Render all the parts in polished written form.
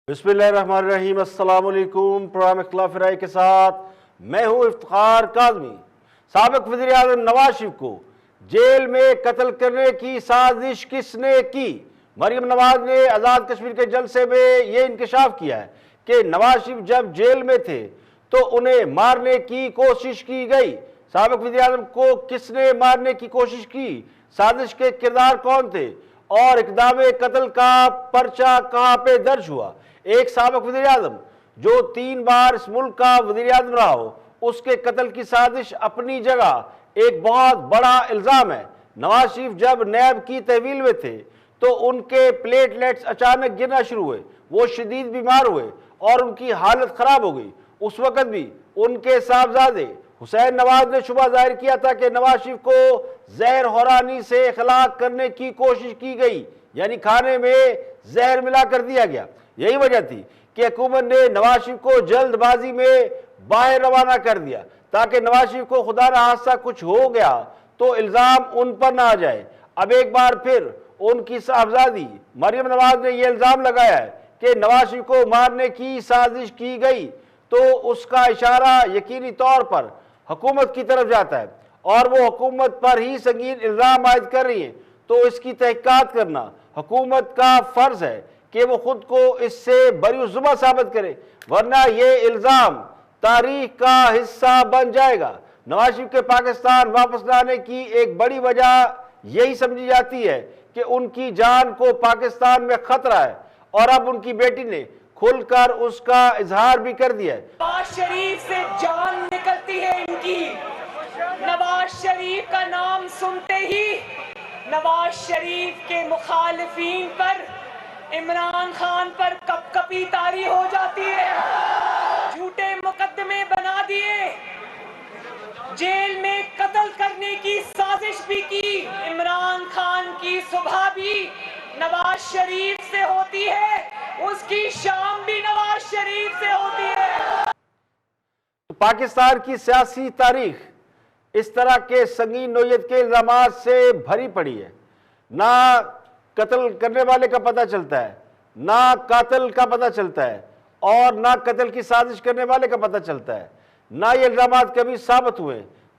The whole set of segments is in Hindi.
बिस्मिल्लाहिर्रहमानिर्रहीम। अस्सलाम वालेकुम। प्रोग्राम इख्तिलाफ राय के साथ मैं हूँ इफ्तिखार काज़मी। साबिक वज़ीर आज़म नवाज शरीफ को जेल में कत्ल करने की साजिश किसने की? मरियम नवाज ने आज़ाद कश्मीर के जलसे में ये इंकशाफ किया है कि नवाज शरीफ जब जेल में थे तो उन्हें मारने की कोशिश की गई। साबिक वज़ीर आज़म को किसने मारने की कोशिश की? साजिश के किरदार कौन थे और इक़दाम कत्ल का पर्चा कहाँ पे दर्ज हुआ? एक साबिक वज़ीर आज़म जो 3 बार इस मुल्क का वज़ीर आज़म रहा हो, उसके कत्ल की साजिश अपनी जगह एक बहुत बड़ा इल्ज़ाम है। नवाज शरीफ जब नैब की तहवील में थे तो उनके प्लेटलेट्स अचानक गिरना शुरू हुए, वो शदीद बीमार हुए और उनकी हालत ख़राब हो गई। उस वक़्त भी उनके साहबजादे हुसैन नवाज ने शुबा जाहिर किया था कि नवाज शरीफ को जहर हुरानी से इखलाक करने की कोशिश की गई, यानी खाने में जहर मिला कर दिया गया। यही वजह थी कि हुकूमत ने नवाज शरीफ को जल्दबाजी में बाहर रवाना कर दिया ताकि नवाज शरीफ को खुदा ना हादसा कुछ हो गया तो इल्ज़ाम उन पर ना आ जाए। अब एक बार फिर उनकी साहबजादी मरियम नवाज ने यह इल्ज़ाम लगाया है कि नवाज शरीफ को मारने की साजिश की गई, तो उसका इशारा यकीनी तौर पर हुकूमत की तरफ जाता है और वो हुकूमत पर ही संगीन इल्ज़ाम आयद कर रही है। तो इसकी तहकीकात करना हुकूमत का फ़र्ज़ है कि वो खुद को इससे बरीउज़्ज़ुमा साबित करे, वरना ये इल्ज़ाम तारीख का हिस्सा बन जाएगा। नवाज शरीफ के पाकिस्तान वापस लाने की एक बड़ी वजह यही समझी जाती है कि उनकी जान को पाकिस्तान में खतरा है और अब उनकी बेटी ने खुलकर उसका इजहार भी कर दिया है। नवाज शरीफ से जान निकलती है इनकी। नवाज शरीफ का नाम सुनते ही नवाज शरीफ के मुखालिफिन पर, इमरान खान पर कपकपी तारी हो जाती है। झूठे मुकदमे बना दिए, जेल में कत्ल करने की साजिश भी की। इमरान खान की सुबह भी नवाज शरीफ से होती है, उसकी शाम भी नवाज शरीफ से होती है। पाकिस्तान की सियासी तारीख इस तरह के संगीन नोयत के इल्जामात से भरी पड़ी है। ना कत्ल करने वाले का पता चलता है, ना कातिल का पता चलता है और ना कत्ल की साजिश करने वाले का पता चलता है, ना ये इल्जामात कभी साबित हुए।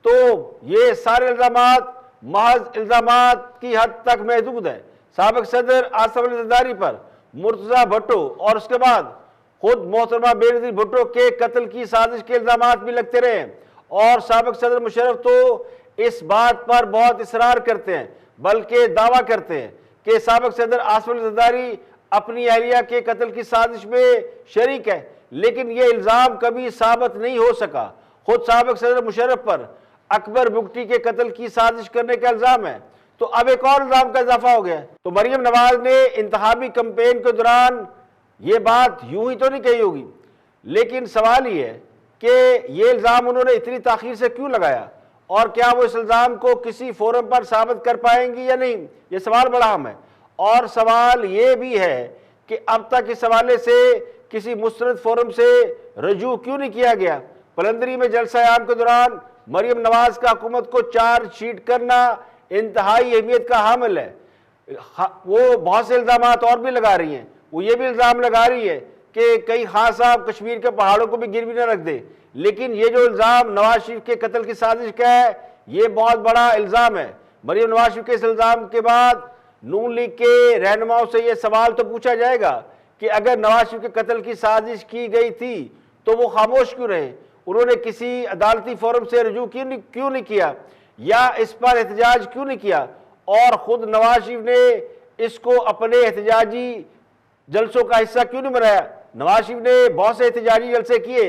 तो ये सारे इल्जामात महज इल्जामात की हद तक महदूद है। साबिक सदर आसिफ अली जरदारी पर मुर्तज़ा भुट्टो और उसके बाद खुद मोहतरमा बेनज़ीर भुट्टो के कत्ल की साजिश के इल्जामात भी लगते रहे और साबिक सदर मुशर्रफ तो इस बात पर बहुत इसरार करते हैं, बल्कि दावा करते हैं कि साबिक सदर आसिफ अली जरदारी अपनी अहलिया के कत्ल की साजिश में शरीक है, लेकिन यह इल्ज़ाम कभी साबित नहीं हो सका। खुद साबिक सदर मुशर्रफ पर अकबर बुगटी के कत्ल की साजिश करने का इल्ज़ाम है, तो अब एक और इल्ज़ाम का इजाफा हो गया। तो मरियम नवाज ने इंतखाबी कैंपेन के दौरान ये बात यूं ही तो नहीं कही होगी, लेकिन सवाल ये है कि ये इल्ज़ाम उन्होंने इतनी ताख़ीर से क्यों लगाया और क्या वो इस इल्ज़ाम को किसी फोरम पर साबित कर पाएंगी या नहीं, ये सवाल बड़ा अहम है। और सवाल ये भी है कि अब तक इस हवाले से किसी मुस्तरद फोरम से रजू क्यों नहीं किया गया। पलंदरी में जलसा आम के दौरान मरियम नवाज का हुकूमत को चार्जशीट करना इंतहाई अहमियत का हामिल है। वो बहुत से इल्ज़ामात और भी लगा रही हैं। वो ये भी इल्ज़ाम लगा रही है कि कहीं खान साहब कश्मीर के पहाड़ों को भी गिरवी न रख दे, लेकिन ये जो इल्ज़ाम नवाज शरीफ के कत्ल की साजिश का है, ये बहुत बड़ा इल्ज़ाम है। मरियम नवाज शरीफ के इस इल्ज़ाम के बाद नून लीग के रहनुमाओं से यह सवाल तो पूछा जाएगा कि अगर नवाज शरीफ के कत्ल की साजिश की गई थी तो वो खामोश क्यों रहे? उन्होंने किसी अदालती फोरम से रजू क्यों नहीं किया या इस पर एहतजाज क्यों नहीं किया? और ख़ुद नवाज शरीफ ने इसको अपने एहतजाजी जलसों का हिस्सा क्यों नहीं बनाया? नवाज शरीफ ने बहुत से एहतजाजी जलसे किए,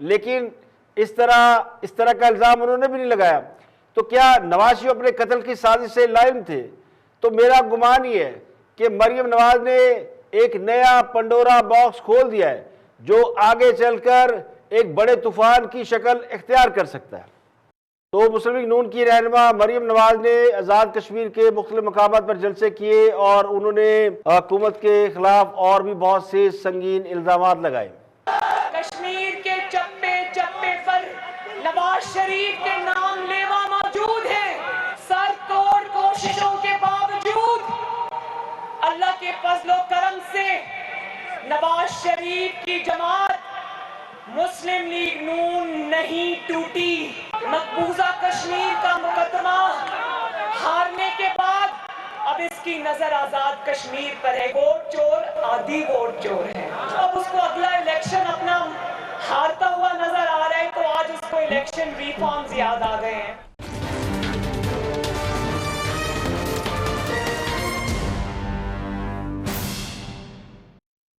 लेकिन इस तरह का इल्ज़ाम उन्होंने भी नहीं लगाया। तो क्या नवाज शरीफ अपने कत्ल की साजिश से लाइम थे? तो मेरा गुमान ये है कि मरियम नवाज ने एक नया पंडोरा बॉक्स खोल दिया है जो आगे चलकर एक बड़े तूफान की शक्ल इख्तियार कर सकता है। तो मुस्लिम लीग नून की रहनुमा मरियम नवाज ने आज़ाद कश्मीर के मुख्तलिफ मकामात पर जलसे किए और उन्होंने हुकूमत के खिलाफ और भी बहुत से संगीन इल्ज़ामात लगाए। कश्मीर के चप्पे चप्पे पर नवाज शरीफ के नाम लेवा मौजूद है। सर तोड़ कोशिशों के बावजूद अल्लाह के फजलो करम से नवाज शरीफ की जमात मुस्लिम लीग नून नहीं टूटी। मकबूजा कश्मीर का मुकदमा हारने के बाद अब इसकी नजर आजाद कश्मीर पर है। वोट चोर आधी वोट चोर है। अब उसको अगला इलेक्शन अपना हारता हुआ नजर आ रहा है, तो आज उसको इलेक्शन रिफॉर्म्स याद आ गए हैं।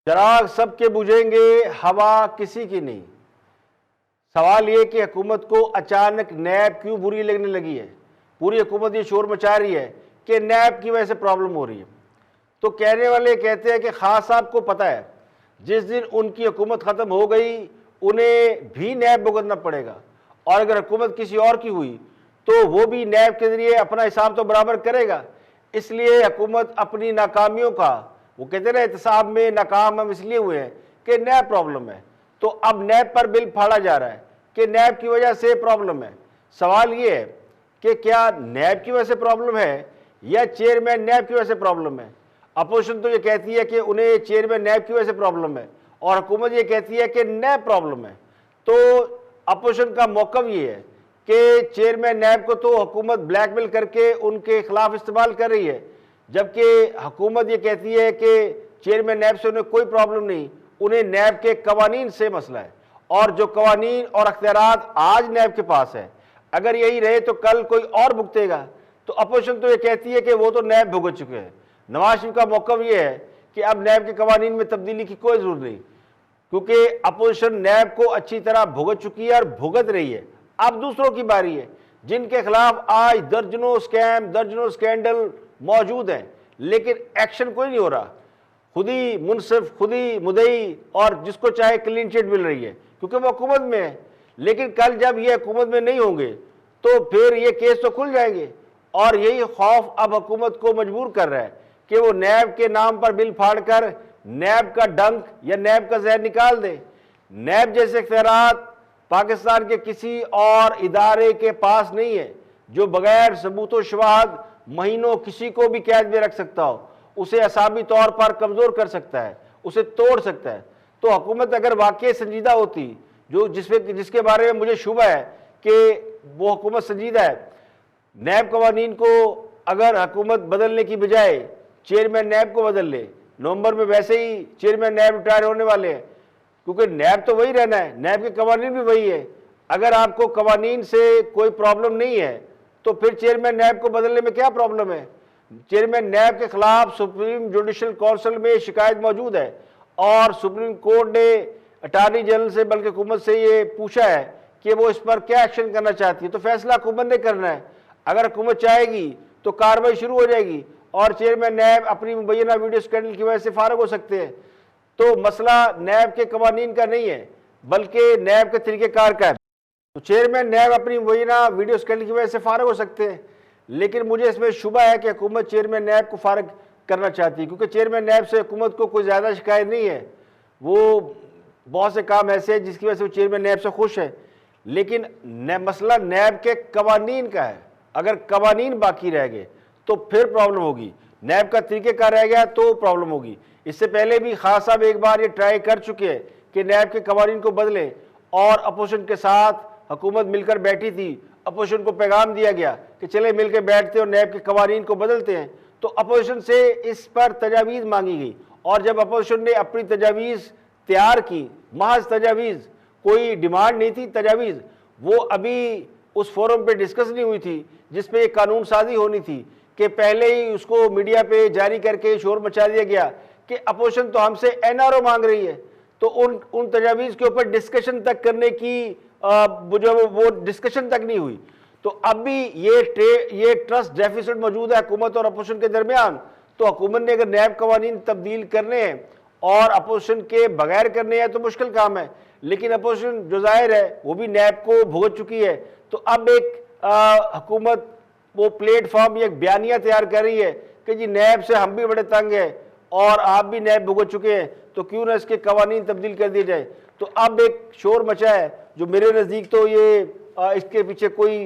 चिराग सबके बुझेंगे, हवा किसी की नहीं। सवाल ये कि हुकूमत को अचानक नैब क्यों बुरी लगने लगी है। पूरी हुकूमत ये शोर मचा रही है कि नैब की वजह से प्रॉब्लम हो रही है। तो कहने वाले कहते हैं कि खान साहब को पता है जिस दिन उनकी हुकूमत ख़त्म हो गई उन्हें भी नैब भुगतना पड़ेगा, और अगर हुकूमत किसी और की हुई तो वो भी नैब के ज़रिए अपना हिसाब तो बराबर करेगा। इसलिए हुकूमत अपनी नाकामियों का, वो कहते ना एहतसाब में नाकाम हम इसलिए हुए हैं कि नैब प्रॉब्लम है, तो अब नैब पर बिल फाड़ा जा रहा है कि नैब की वजह से प्रॉब्लम है। सवाल ये है कि क्या नैब की वजह से प्रॉब्लम है या चेयरमैन नैब की वजह से प्रॉब्लम है। अपोजिशन तो ये कहती है कि उन्हें चेयरमैन नैब की वजह से प्रॉब्लम है, और हुकूमत ये कहती है कि नैब प्रॉब्लम है। तो अपोजिशन का मौक़िफ़ ये है कि चेयरमैन नैब को तो हुकूमत ब्लैकमेल करके उनके खिलाफ इस्तेमाल कर रही है, जबकि हुकूमत ये कहती है कि चेयरमैन नैब से उन्हें कोई प्रॉब्लम नहीं, उन्हें नैब के कवानीन से मसला है। और जो कवानीन और अख्तियारात आज नैब के पास है, अगर यही रहे तो कल कोई और भुगतेगा। तो अपोजिशन तो ये कहती है कि वो तो नैब भुगत चुके हैं। नवाज शरीफ का मौक़िफ़ ये है कि अब नैब के कवानीन में तब्दीली की कोई ज़रूरत नहीं, क्योंकि अपोजिशन नैब को अच्छी तरह भुगत चुकी है और भुगत रही है। अब दूसरों की बारी है जिनके खिलाफ आज दर्जनों स्कैम, दर्जनों स्कैंडल मौजूद हैं, लेकिन एक्शन कोई नहीं हो रहा। खुद ही मुनसिफ, खुद ही मुदई, और जिसको चाहे क्लीन चिट मिल रही है क्योंकि वो हुकूमत में है। लेकिन कल जब ये हुकूमत में नहीं होंगे तो फिर ये केस तो खुल जाएंगे, और यही खौफ अब हुकूमत को मजबूर कर रहा है कि वो नैब के नाम पर बिल फाड़ कर नैब का डंक या नैब का जहर निकाल दे। नैब जैसे इख्तियारात पाकिस्तान के किसी और इदारे के पास नहीं है जो बगैर सबूत व शवाहद महीनों किसी को भी कैद में रख सकता हो, उसे असाबी तौर पर कमज़ोर कर सकता है, उसे तोड़ सकता है। तो हुकूमत अगर वाकई संजीदा होती, जो जिसके बारे में मुझे शुबा है कि वो हुकूमत संजीदा है, नैब कवानीन को अगर हुकूमत बदलने की बजाय चेयरमैन नैब को बदल ले। नवंबर में वैसे ही चेयरमैन नैब रिटायर होने वाले हैं, क्योंकि नैब तो वही रहना है, नैब के कवानीन भी वही है। अगर आपको कवानीन से कोई प्रॉब्लम नहीं है तो फिर चेयरमैन नैब को बदलने में क्या प्रॉब्लम है। चेयरमैन नैब के खिलाफ सुप्रीम जुडिशल काउंसिल में शिकायत मौजूद है, और सुप्रीम कोर्ट ने अटार्नी जनरल से, बल्कि हुकूमत से ये पूछा है कि वो इस पर क्या एक्शन करना चाहती है। तो फैसला हुकूमत ने करना है। अगर हुकूमत चाहेगी तो कार्रवाई शुरू हो जाएगी और चेयरमैन नैब अपनी मुबैना वीडियो स्कैंडल की वजह से फारग हो सकते हैं। तो मसला नैब के कवानीन का नहीं है बल्कि नैब के तरीक़ेकार का है। तो चेयरमैन नैब अपनी मुबैना वीडियो स्कैंडल की वजह से फारग हो सकते हैं, लेकिन मुझे इसमें शुबा है कि हुकूमत चेयरमैन नैब को फारग करना चाहती है, क्योंकि चेयरमैन नैब से हुकूमत को कोई ज़्यादा शिकायत नहीं है। वो बहुत से काम ऐसे हैं जिसकी वजह से वो चेयरमैन नैब से खुश है, लेकिन मसला नैब के कवानीन का है। अगर कवानीन बाकी रह गए तो फिर प्रॉब्लम होगी, नैब का तरीक़ेकार रह गया तो प्रॉब्लम होगी। इससे पहले भी खान साहब एक बार ये ट्राई कर चुके हैं कि नैब के कवानीन को बदलें, और अपोजिशन के साथ हुकूमत मिलकर बैठी थी। अपोजिशन को पैगाम दिया गया कि चले मिलकर बैठते और नैब के कवानीन को बदलते हैं। तो अपोजिशन से इस पर तजावीज़ मांगी गई, और जब अपोजिशन ने अपनी तजावीज़ तैयार की, महज तजावीज़, कोई डिमांड नहीं थी, तजावीज़, वो अभी उस फोरम पे डिस्कस नहीं हुई थी जिस पे एक कानून साजी होनी थी, कि पहले ही उसको मीडिया पे जारी करके शोर मचा दिया गया कि अपोजिशन तो हमसे एनआरओ मांग रही है। तो उन तजावीज़ के ऊपर डिस्कशन तक करने की वो डिस्कशन तक नहीं हुई। तो अब भी ये ट्रस्ट डेफिसिट मौजूद है हुकूमत और अपोजिशन के दरमियान। तो हुकूमत ने अगर नैब कवानीन तब्दील करने हैं और अपोजिशन के बगैर करने हैं तो मुश्किल काम है, लेकिन अपोजिशन जो जाहिर है वो भी नैब को भुगत चुकी है। तो अब एक हुकूमत वो प्लेटफॉर्म, एक बयानिया तैयार कर रही है कि जी नैब से हम भी बड़े तंग हैं और आप भी नैब भुगत चुके हैं, तो क्यों ना इसके कवानीन तब्दील कर दिए जाए। तो अब एक शोर मचा है जो मेरे नज़दीक तो ये इसके पीछे कोई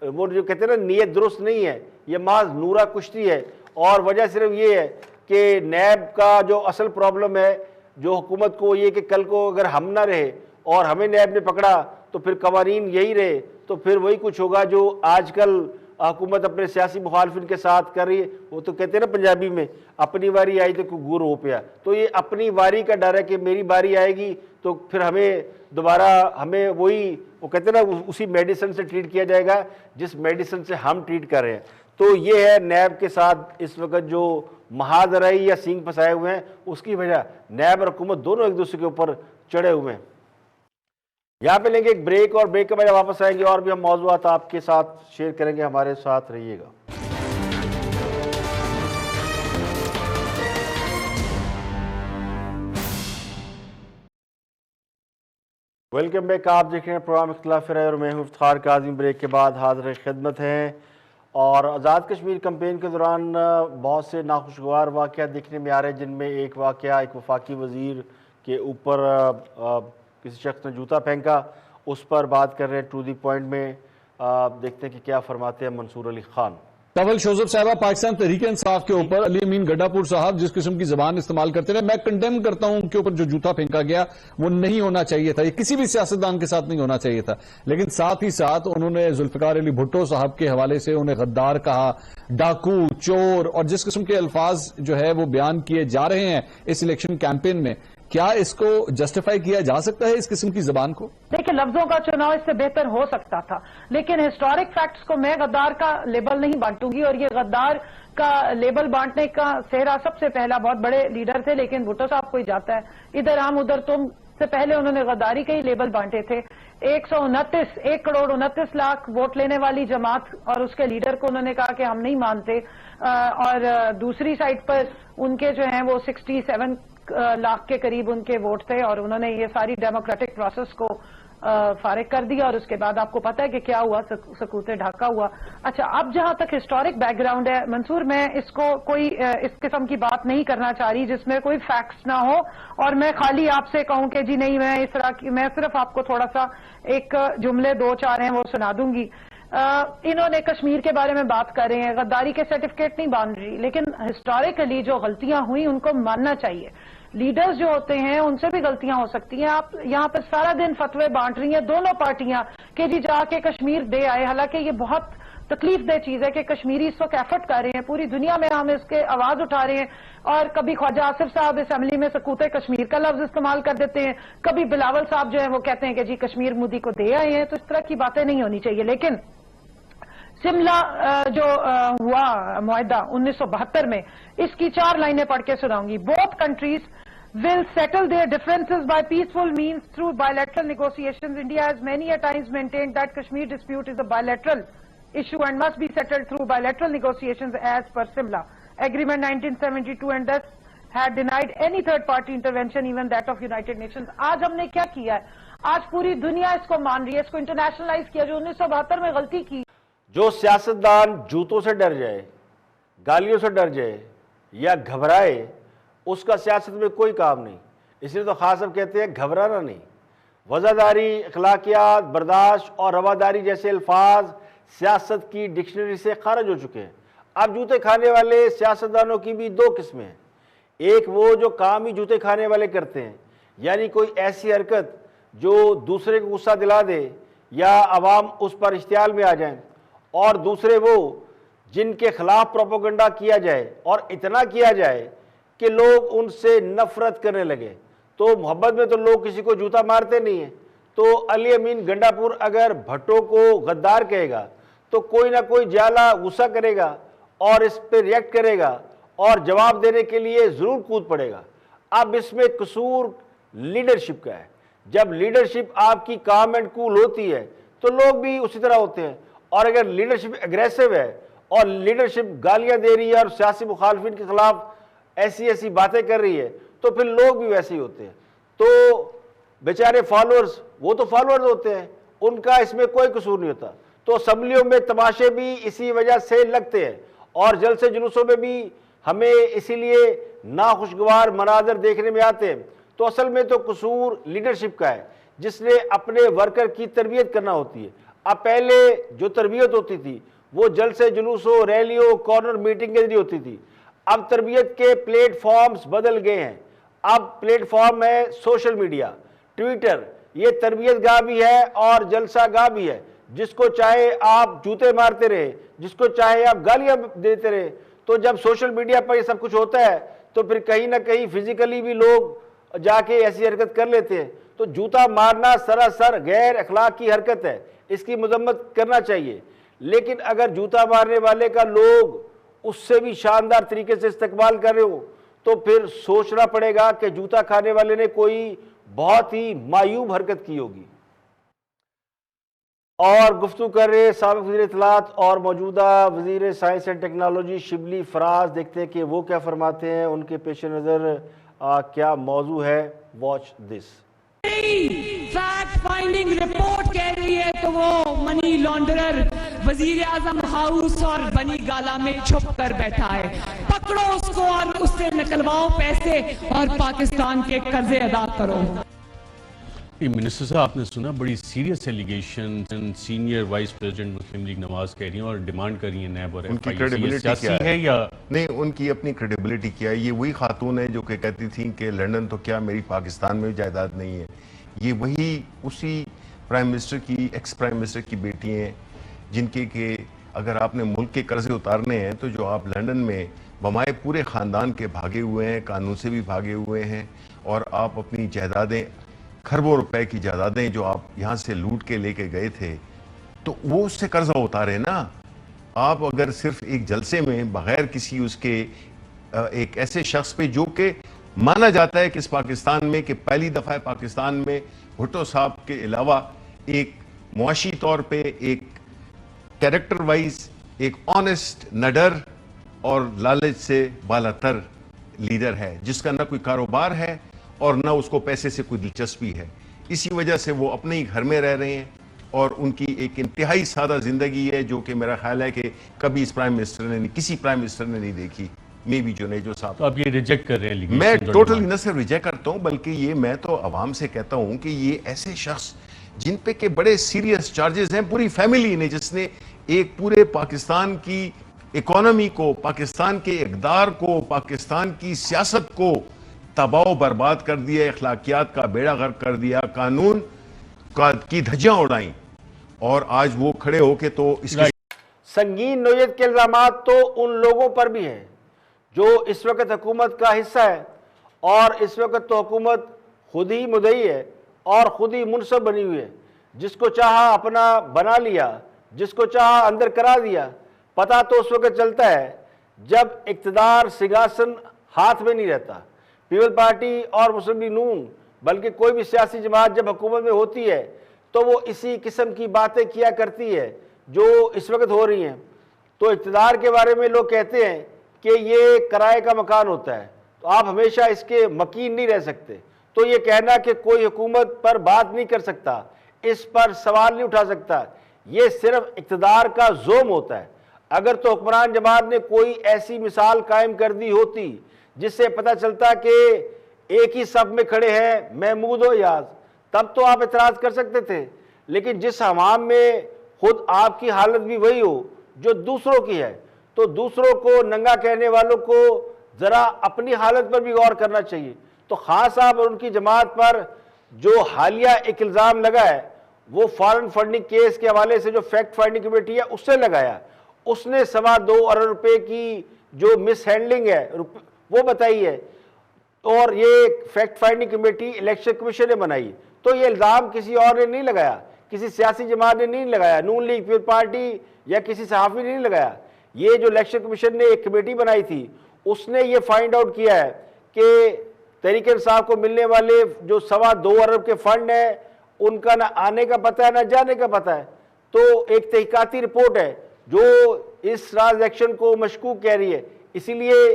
वो जो कहते हैं ना नीयत दुरुस्त नहीं है, ये माज नूरा कुश्ती है। और वजह सिर्फ ये है कि नैब का जो असल प्रॉब्लम है जो हुकूमत को ये कि कल को अगर हम ना रहे और हमें नैब ने पकड़ा तो फिर कवानीन यही रहे, तो फिर वही कुछ होगा जो आजकल हुकूमत अपने सियासी मुखालफिन के साथ कर रही है। वो तो कहते हैं ना पंजाबी में, अपनी बारी आई तो गुर हो पिया। तो ये अपनी बारी का डर है कि मेरी बारी आएगी तो फिर हमें दोबारा हमें वही, वो कहते हैं ना, उसी मेडिसिन से ट्रीट किया जाएगा जिस मेडिसिन से हम ट्रीट कर रहे हैं। तो ये है नैब के साथ इस वक्त जो महाजराई या सींग फंसाए हुए हैं, उसकी वजह नैब और हुकूमत दोनों एक दूसरे के ऊपर चढ़े हुए हैं। यहाँ पे लेंगे एक ब्रेक और ब्रेक के बाद वापस आएंगे और भी हम मौजूआत आपके साथ शेयर करेंगे। हमारे साथ रहिएगा। Welcome back. आप देख रहे हैं प्रोग्राम इख्तिलाफ राय और मैं हूं इफ्तिखार काज़िम। ब्रेक के बाद हाज़िर खिदमत हैं और आज़ाद कश्मीर कैंपेन के दौरान बहुत से नाखुशगवार वाक़या देखने में आ रहे हैं, जिनमें एक वाक़या एक वफाकी वज़ीर के ऊपर किसी शख्स ने जूता फेंका, उस पर बात कर रहे हैं टू दी पॉइंट में। देखते हैं कि क्या फरमाते हैं मंसूर अली खान। तवल शोजब साहबा पाकिस्तान तहरीक इंसाफ के ऊपर अली अमीन गड्ढापुर साहब जिस किस्म की जबान इस्तेमाल करते रहे, मैं कंडेम करता हूं उनके ऊपर जो जूता फेंका गया वो नहीं होना चाहिए था, ये किसी भी सियासतदान के साथ नहीं होना चाहिए था। लेकिन साथ ही साथ उन्होंने जुल्फिकार अली भुट्टो साहब के हवाले से उन्हें गद्दार कहा, डाकू, चोर और जिस किस्म के अल्फाज जो है वो बयान किए जा रहे हैं इस इलेक्शन कैंपेन में, क्या इसको जस्टिफाई किया जा सकता है इस किस्म की जबान को? देखिए, लफ्जों का चुनाव इससे बेहतर हो सकता था, लेकिन हिस्टोरिक फैक्ट्स को मैं गद्दार का लेबल नहीं बांटूंगी। और ये गद्दार का लेबल बांटने का सेहरा सबसे पहला बहुत बड़े लीडर थे, लेकिन भुट्टो साहब को ही जाता है, इधर हम उधर तुम से पहले उन्होंने गद्दारी के ही लेबल बांटे थे। 1 करोड़ 29 लाख वोट लेने वाली जमात और उसके लीडर को उन्होंने कहा कि हम नहीं मानते, और दूसरी साइड पर उनके जो हैं वो 67 लाख के करीब उनके वोट थे और उन्होंने ये सारी डेमोक्रेटिक प्रोसेस को फारिग कर दिया। और उसके बाद आपको पता है कि क्या हुआ, सकूते ढाका हुआ। अच्छा, अब जहां तक हिस्टोरिक बैकग्राउंड है मंसूर, मैं इसको कोई इस किस्म की बात नहीं करना चाह रही जिसमें कोई फैक्ट्स ना हो और मैं खाली आपसे कहूं कि जी नहीं, मैं इस तरह की, मैं सिर्फ आपको थोड़ा सा एक जुमले 2-4 हैं वो सुना दूंगी। इन्होंने कश्मीर के बारे में बात कर रहे हैं, गद्दारी के सर्टिफिकेट नहीं बांध रही, लेकिन हिस्टोरिकली जो गलतियां हुई उनको मानना चाहिए। लीडर्स जो होते हैं उनसे भी गलतियां हो सकती हैं। आप यहां पर सारा दिन फतवे बांट रही हैं दोनों पार्टियां कि जी जाके कश्मीर दे आए, हालांकि ये बहुत तकलीफ दे चीज है कि कश्मीरी इस वक्त एफर्ट कर रहे हैं, पूरी दुनिया में हम इसके आवाज उठा रहे हैं। और कभी ख्वाजा आसिफ साहब असेंबली में सकूते कश्मीर का लफ्ज इस्तेमाल कर देते हैं, कभी बिलावल साहब जो है वो कहते हैं कि जी कश्मीर मोदी को दे आए हैं। तो इस तरह की बातें नहीं होनी चाहिए। लेकिन शिमला जो हुआ मुआहदा 1972 में, इसकी 4 लाइनें पढ़ के सुनाऊंगी। Both countries will settle their differences by peaceful means through bilateral negotiations. India has many a times maintained that Kashmir dispute is a bilateral issue and must be settled through bilateral negotiations as per Simla Agreement 1972, and thus had denied any third party intervention, even that of United Nations. आज हमने क्या किया है? आज पूरी दुनिया इसको मान रही है, इसको इंटरनेशनलाइज किया। जो 1972 में गलती की, जो सियासतदान जूतों से डर जाए, गालियों से डर जाए या घबराए, उसका सियासत में कोई काम नहीं। इसलिए तो खास सब कहते हैं घबराना नहीं। वज़ादारी, अखलाकियात, बर्दाश्त और रवादारी जैसे अल्फाज सियासत की डिक्शनरी से खारिज हो चुके हैं। अब जूते खाने वाले सियासतदानों की भी 2 किस्में हैं। एक वो जो काम ही जूते खाने वाले करते हैं, यानी कोई ऐसी हरकत जो दूसरे को गुस्सा दिला दे या अवाम उस पर इश्तियाल में आ जाए, और दूसरे वो जिनके खिलाफ प्रोपेगेंडा किया जाए और इतना किया जाए कि लोग उनसे नफरत करने लगे। तो मोहब्बत में तो लोग किसी को जूता मारते नहीं है। तो अली अमीन गंडापुर अगर भट्टो को गद्दार कहेगा तो कोई ना कोई जाला गुस्सा करेगा और इस पर रिएक्ट करेगा और जवाब देने के लिए जरूर कूद पड़ेगा। अब इसमें कसूर लीडरशिप का है। जब लीडरशिप आपकी काम एंड कूल होती है तो लोग भी उसी तरह होते हैं, और अगर लीडरशिप एग्रेसिव है और लीडरशिप गालियां दे रही है और सियासी मुखालफिन के खिलाफ ऐसी बातें कर रही है तो फिर लोग भी वैसे ही होते हैं। तो बेचारे फॉलोअर्स, वो तो फॉलोअर्स होते हैं, उनका इसमें कोई कसूर नहीं होता। तो असम्बलियों में तमाशे भी इसी वजह से लगते हैं और जलसे जुलूसों में भी हमें इसीलिए नाखुशगवार मनाजर देखने में आते हैं। तो असल में तो कसूर लीडरशिप का है, जिसने अपने वर्कर की तरबियत करना होती है। अब पहले जो तरबियत होती थी वो जलसे जुलूसों, रैलियों, कॉर्नर मीटिंग के जरिए होती थी। अब तरबियत के प्लेटफॉर्म्स बदल गए हैं। अब प्लेटफॉर्म है सोशल मीडिया, ट्विटर, ये तरबियत गाह भी है और जलसा गाह भी है। जिसको चाहे आप जूते मारते रहे, जिसको चाहे आप गालियां देते रहे। तो जब सोशल मीडिया पर ये सब कुछ होता है तो फिर कहीं ना कहीं फिजिकली भी लोग जाके ऐसी हरकत कर लेते हैं। तो जूता मारना सरासर गैर अखलाक की हरकत है, इसकी मजम्मत करना चाहिए। लेकिन अगर जूता मारने वाले का लोग उससे भी शानदार तरीके से इस्तेमाल कर रहे हो तो फिर सोचना पड़ेगा कि जूता खाने वाले ने कोई बहुत ही मायूब हरकत की होगी। और गुफ्तगू कर रहे साबिक वज़ीर इत्तलात और मौजूदा वज़ीर science and technology Shibli Faraz, देखते हैं कि वो क्या फरमाते हैं, उनके पेश नज़र क्या मौजू है। Watch this. Fact finding report कह रही है तो वो मनी लॉन्ड्रर वजीर आजम हाउस और बनी गाला में छुप कर बैठा है। पकड़ो उसको और उससे निकलवाओ पैसे और पाकिस्तान के कर्जे अदा करो। मिनिस्टर साहब, आपने सुना बड़ी serious allegation senior vice president Muslim League Nawaz कह रही हैं और डिमांड कर रही है नैब और उनकी क्रेडिबिलिटी क्या है या नहीं? उनकी अपनी क्रेडिबिलिटी क्या है? ये वही खातून है जो कि कहती थी कि लंदन तो क्या मेरी पाकिस्तान में जायदाद नहीं है। ये वही उसी प्राइम मिनिस्टर की, एक्स प्राइम मिनिस्टर की बेटी हैं जिनके के अगर आपने मुल्क के कर्जे उतारने हैं तो जो आप लंदन में बमाए पूरे ख़ानदान के भागे हुए हैं, कानून से भी भागे हुए हैं, और आप अपनी जायदादें, खरबों रुपए की जायदादें जो आप यहाँ से लूट के लेके गए थे, तो वो उससे कर्जा उतारे ना। आप अगर सिर्फ एक जलसे में बगैर किसी उसके एक ऐसे शख्स पे जो कि माना जाता है कि इस पाकिस्तान में कि पहली दफ़ा पाकिस्तान में भुट्टो साहब के अलावा एक मुआशी तौर पे, एक कैरेक्टर वाइज, एक ऑनेस्ट, नडर और लालच से बालातर लीडर है जिसका ना कोई कारोबार है और ना उसको पैसे से कोई दिलचस्पी है। इसी वजह से वो अपने ही घर में रह रहे हैं और उनकी एक इंतहाई सादा जिंदगी है जो कि मेरा ख्याल है कि कभी इस प्राइम मिनिस्टर ने, किसी प्राइम मिनिस्टर ने नहीं देखी। मे बी जो साहब, तो आप ये रिजेक्ट कर रहे हैं? मैं टोटली न सिर्फ रिजेक्ट करता हूं बल्कि ये मैं तो आवाम से कहता हूं कि ये ऐसे शख्स जिन पे के बड़े सीरियस चार्जेस हैं, पूरी फैमिली ने, जिसने एक पूरे पाकिस्तान की इकोनॉमी को, पाकिस्तान के इक़दार को, पाकिस्तान की सियासत को तबाह बर्बाद कर दिया, अखलाकियात का बेड़ा गर्क कर दिया, कानून की धज्जियां उड़ाई, और आज वो खड़े होके तो इसके संगीन नोयत के इल्जामात तो उन लोगों पर भी हैं जो इस वक्त हुकूमत का हिस्सा है, और इस वक्त तो हुकूमत खुद ही मुद्दई है और खुद ही मुनसब बनी हुई है। जिसको चाहा अपना बना लिया, जिसको चाहा अंदर करा दिया। पता तो उस वक्त चलता है जब इक़्तिदार सिंहासन हाथ में नहीं रहता। पीपल पार्टी और मुस्लिम लीग नून, बल्कि कोई भी सियासी जमात जब हुकूमत में होती है तो वो इसी किस्म की बातें किया करती है जो इस वक्त हो रही हैं। तो इक़्तिदार के बारे में लोग कहते हैं कि ये किराए का मकान होता है, तो आप हमेशा इसके मकीन नहीं रह सकते। तो ये कहना कि कोई हुकूमत पर बात नहीं कर सकता, इस पर सवाल नहीं उठा सकता, ये सिर्फ इक़्तिदार का जोम होता है। अगर तो हुक्मरान जमात ने कोई ऐसी मिसाल कायम कर दी होती जिससे पता चलता कि एक ही सब में खड़े हैं महमूद और याज, तब तो आप एतराज़ कर सकते थे। लेकिन जिस हमाम में खुद आपकी हालत भी वही हो जो दूसरों की है, तो दूसरों को नंगा कहने वालों को ज़रा अपनी हालत पर भी गौर करना चाहिए। तो खान साहब और उनकी जमात पर जो हालिया एक इल्ज़ाम लगा है वो फॉरेन फंडिंग केस के हवाले से जो फैक्ट फाइंडिंग कमेटी है उससे लगाया। उसने 2.25 अरब रुपए की जो मिस हैंडलिंग है वो बताई है, और ये fact finding committee election commission ने बनाई। तो ये इल्ज़ाम किसी और ने नहीं लगाया, किसी सियासी जमात ने नहीं लगाया, नून लीग, पीपल पार्टी या किसी सहाफ़ी ने नहीं लगाया। ये जो इलेक्शन कमीशन ने एक कमेटी बनाई थी उसने ये फाइंड आउट किया है कि तहरीक इंसाफ को मिलने वाले जो 2.25 अरब के फंड है उनका ना आने का पता है ना जाने का पता है। तो एक तहकीकाती रिपोर्ट है जो इस ट्रांजैक्शन को मशकूक कह रही है। इसीलिए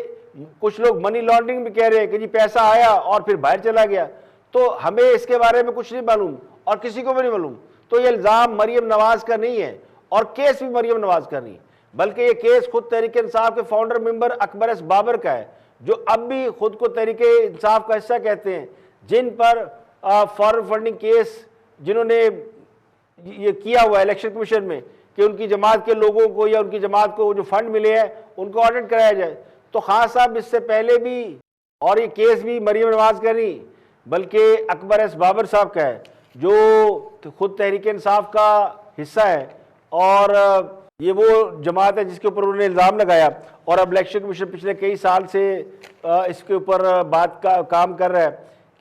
कुछ लोग मनी लॉन्ड्रिंग भी कह रहे हैं कि जी पैसा आया और फिर बाहर चला गया। तो हमें इसके बारे में कुछ नहीं मालूम और किसी को भी नहीं मालूम। तो ये इल्ज़ाम मरियम नवाज का नहीं है और केस भी मरियम नवाज का नहीं, बल्कि ये केस खुद तहरीक इंसाफ के founder member Akbar S Babar का है, जो अब भी खुद को तहरीक इंसाफ का हिस्सा कहते हैं, जिन पर फॉरेन फंडिंग केस जिन्होंने ये किया हुआ इलेक्शन कमीशन में कि उनकी जमात के लोगों को या उनकी जमात को जो फंड मिले हैं उनको ऑडिट कराया जाए। तो खान साहब इससे पहले भी और ये केस भी मरीम नवाज का नहीं बल्कि अकबर एस बाबर साहब का है, जो खुद तहरीक इंसाफ का हिस्सा है और ये वो जमात है जिसके ऊपर उन्होंने इल्ज़ाम लगाया। और अब इलेक्शन कमीशन पिछले कई साल से इसके ऊपर बात का काम कर रहा है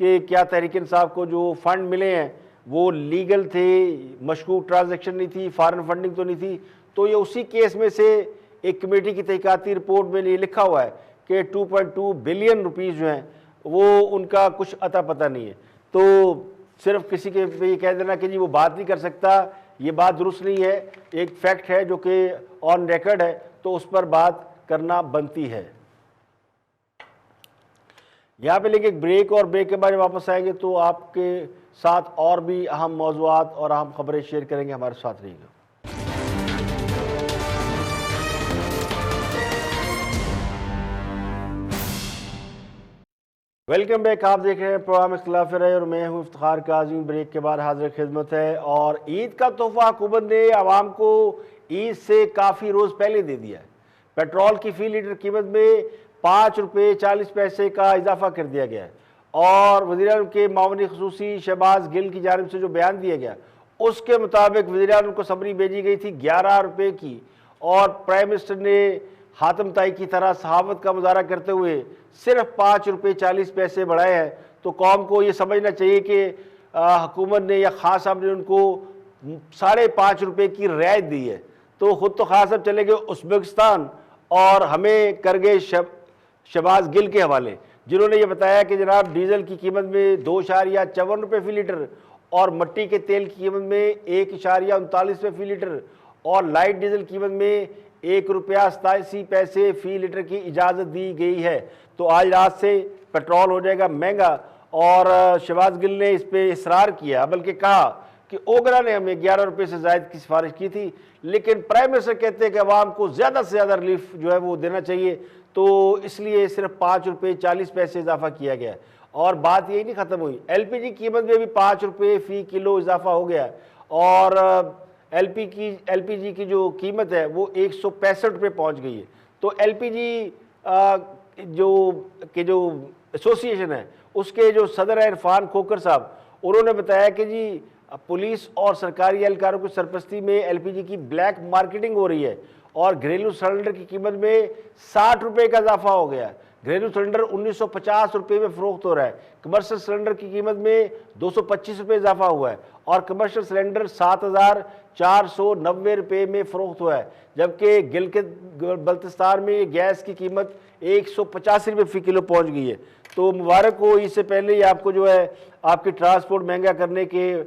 कि क्या तहरीक इंसाफ को जो फंड मिले हैं वो लीगल थे, मशकूक ट्रांजैक्शन नहीं थी, फॉरेन फंडिंग तो नहीं थी। तो ये उसी केस में से एक कमेटी की तहकीकाती रिपोर्ट में ये लिखा हुआ है कि 2.2 बिलियन रुपीज़ जो हैं वो उनका कुछ अता पता नहीं है। तो सिर्फ किसी के पे ये कह देना कि जी वो बात नहीं कर सकता, ये बात दुरुस्त नहीं है। एक फैक्ट है जो कि ऑन रिकॉर्ड है, तो उस पर बात करना बनती है। यहाँ पे लेके एक ब्रेक, और ब्रेक के बाद वापस आएंगे तो आपके साथ और भी अहम मौज़ूआत और अहम खबरें शेयर करेंगे। हमारे साथ रहिएगा। Welcome back. आप देख रहे हैं प्रोग्राम इख्तिलाफ राय और मैं हूं इफ्तिखार काज़ी। ब्रेक के बाद हाजिर खिदमत है। और ईद का तोहफा हुकूमत ने आवाम को ईद से काफ़ी रोज़ पहले दे दिया है। पेट्रोल की फ़ी लीटर कीमत में 5 रुपये 40 पैसे का इजाफा कर दिया गया है। और वज़ीर-ए-आज़म के मामूनी ख़ुसूसी शहबाज गिल की जानिब से जो बयान दिया गया उसके मुताबिक वज़ीर-ए-आज़म को समरी भेजी गई थी 11 रुपये की, और प्राइम मिनिस्टर ने हातम ताई की तरह सहावत का मुजाहरा करते हुए सिर्फ 5 रुपये 40 पैसे बढ़ाए हैं। तो कौम को ये समझना चाहिए कि हुकूमत ने या खान साहब ने उनको 5.5 रुपये की रियायत दी है। तो ख़ुद तो खान साहब चले गए उज़्बेकिस्तान और हमें कर गए शहबाज गिल के हवाले, जिन्होंने ये बताया कि जनाब डीजल की कीमत में 2.54 रुपये फ़ी लीटर और मट्टी के तेल की कीमत में 1.39 रुपये फ़ी लीटर और लाइट डीजल कीमत में 1 रुपया 87 पैसे फ़ी लीटर की इजाज़त दी गई है। तो आज रात से पेट्रोल हो जाएगा महंगा। और शहबाज गिल ने इस पर इसरार किया, बल्कि कहा कि ओगरा ने हमें 11 रुपये से ज़ायद की सिफारिश की थी, लेकिन प्राइम मिनिस्टर कहते हैं कि अवाम को ज़्यादा से ज़्यादा रिलीफ जो है वो देना चाहिए, तो इसलिए सिर्फ 5 रुपये 40 पैसे इजाफा किया गया। और बात यही नहीं ख़त्म हुई, LPG कीमत में भी 5 रुपये फ़ी किलो इजाफा हो गया। और LPG की जो कीमत है वो 165 रुपये पहुँच गई है। तो LPG जो एसोसिएशन है उसके जो सदर है इरफान खोकर साहब, उन्होंने बताया कि जी पुलिस और सरकारी एहलकारों की सरपरस्ती में LPG की ब्लैक मार्केटिंग हो रही है और घरेलू सिलेंडर की कीमत में 60 रुपये का इजाफा हो गया। घरेलू सिलेंडर 1950 रुपये में फ़रोख्त हो रहा है। कमर्शियल सिलेंडर की कीमत में 225 रुपये इजाफा हुआ है और कमर्शियल सिलेंडर 7,490 रुपये में फ़रोख्त हुआ है। जबकि गिलगित बल्तिस्तान में गैस की कीमत 185 रुपये फ़ी किलो पहुँच गई है। तो मुबारक हो, इससे पहले ही आपको जो है आपकी ट्रांसपोर्ट महंगा करने के ये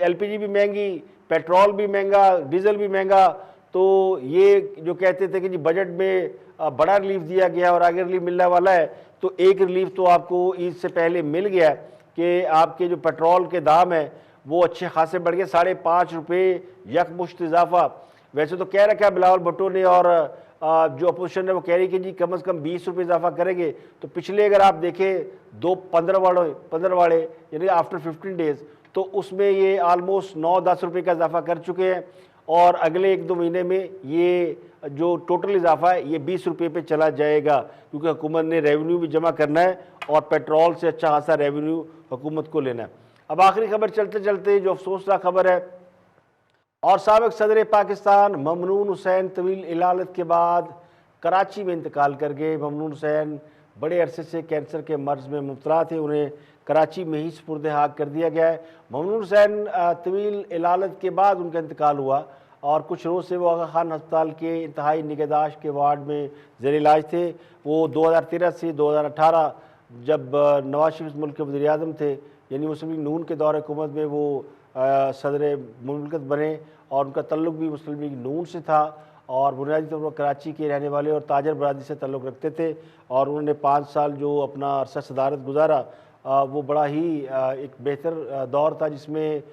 LPG भी महंगी, पेट्रोल भी महंगा, डीजल भी महंगा। तो ये जो कहते थे कि जी बजट में बड़ा रिलीफ दिया गया और आगे रिलीफ मिलने वाला है, तो एक रिलीफ तो आपको ईद से पहले मिल गया कि आपके जो पेट्रोल के दाम है वो अच्छे खासे बढ़ गए, 5.5 रुपये यकमुश्त इजाफा। वैसे तो कह रखा है बिलावल भुट्टो ने और जो अपोजिशन है वो कह रही कि जी कम से कम 20 रुपये इजाफा करेंगे। तो पिछले अगर आप देखें 15 वाड़े यानी आफ्टर 15 डेज़, तो उसमें ये आलमोस्ट 9-10 रुपये का इजाफा कर चुके हैं। और अगले 1-2 महीने में ये जो टोटल इजाफा है ये 20 रुपये पे चला जाएगा, क्योंकि हुकूमत ने रेवेन्यू भी जमा करना है और पेट्रोल से अच्छा खासा रेवेन्यू हुकूमत को लेना है। अब आखिरी खबर चलते चलते जो अफसोसनाक खबर है, और साबिक सदर पाकिस्तान ममनून हुसैन तवील इलालत के बाद कराची में इंतकाल कर गए। ममनून हुसैन बड़े अरसे से कैंसर के मर्ज में मुब्तला थे, उन्हें कराची में ही सुपुर्द हाक कर दिया गया है। ममनून हुसैन तवील इलालत के बाद उनका इंतकाल हुआ और कुछ रोज़ से वो आगा खान अस्पताल के इंतहाई निगहदाश्त के वार्ड में ज़ेर इलाज थे। वो 2013 से 2018 जब नवाज शरीफ मुल्क के वज़ीर-ए-आज़म थे, यानी मुस्लिम लीग नून के दौर हुकूमत में वो सदर मुमलिकत बने और उनका तल्लुक़ भी मुस्लिम लीग नून से था और बुनियादी तौर पर कराची के रहने वाले और ताजर बरादरी से तल्लुक़ रखते थे। और उन्होंने 5 साल जो अपना अरसा सदारत गुजारा वो बड़ा ही एक बेहतर दौर था, जिसमें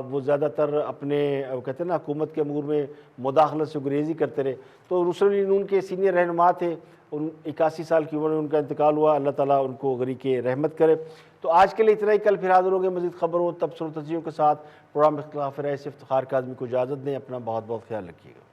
वो ज़्यादातर अपने कहते हैं ना हुकूमत के अमूर में मुदाखलत से गुरेज़ी करते रहे। तो मुस्लिम लीग नून के सीनियर रहनुमा थे, उन 81 साल की उम्र में उनका इंतकाल हुआ। अल्लाह ताला उनको गरी के रहमत करे। तो आज के लिए इतना ही, कल फिर हाज़िर होंगे मज़ीद खबरों तबसरों तस्वीरों के साथ। प्रोग्राम इख्तिलाफ राय से इफ्तिखार काज़मी को इजाज़त दें। अपना बहुत बहुत ख्याल रखिएगा।